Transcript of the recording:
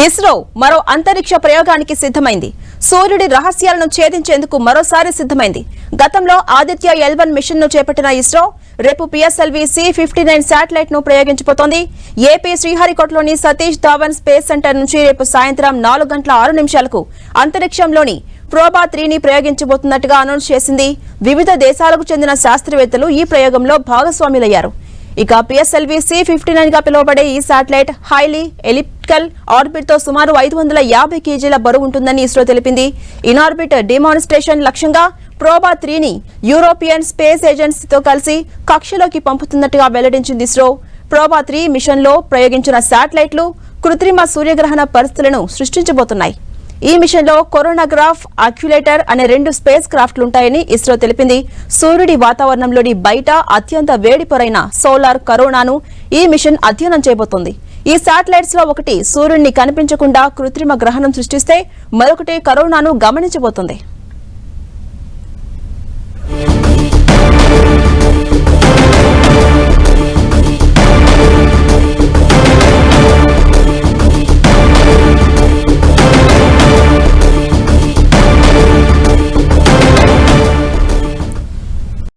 ఇస్రో మరో అంతరిక్ష ప్రయోగానికి సిద్ధమైంది. సూర్యుడి రహస్యాలను ఛేదించేందుకు మరోసారి సిద్ధమైంది. గతంలో ఆదిత్య L1 మిషన్ ను చేపట్టిన ఇస్రో రేపు PSLV C-59 శాటిలైట్ ను ప్రయోగించబోతోంది. ఏపీ శ్రీహరికోటలోని సతీష్ ధావన్ స్పేస్ సెంటర్ నుంచి రేపు సాయంత్రం 4:06 అంతరిక్షంలోని ప్రోబా 3ని ప్రయోగించబోతున్నట్టుగా అనౌన్స్ చేసింది. వివిధ దేశాలకు చెందిన శాస్త్రవేత్తలు ఈ ప్రయోగంలో భాగస్వాములయ్యారు. ఇక PSLV C-59 గా పిలువబడే ఈ శాటిలైట్ హైలీ ఎలిప్టికల్ ఆర్బిట్ తో సుమారు 550 కేజీల బరువు ఉంటుందని ఇస్రో తెలిపింది. ఇన్ ఆర్బిట్ డిమాన్స్ట్రేషన్ లక్ష్యంగా ప్రోబా 3ని యూరోపియన్ స్పేస్ ఏజెన్సీతో కలిసి కక్షలోకి పంపుతున్నట్టుగా వెల్లడించింది ఇస్రో. ప్రోబా 3 మిషన్ లో ప్రయోగించిన శాటిలైట్లు కృత్రిమ సూర్యగ్రహణ పరిస్థితులను సృష్టించబోతున్నాయి. ఈ మిషన్ లో కొరోనాగ్రాఫ్, అక్యులేటర్ అనే 2 స్పేస్ క్రాఫ్ట్లుంటాయని ఇస్రో తెలిపింది. సూర్యుడి వాతావరణంలోని బయట అత్యంత వేడిపొరైన సోలార్ కరోనాను ఈ మిషన్ అధ్యయనం చేయబోతోంది. ఈ శాటిలైట్స్ లో ఒకటి సూర్యుడిని కనిపించకుండా కృత్రిమ గ్రహణం సృష్టిస్తే మరొకటి కరోనాను గమనించబోతోంది.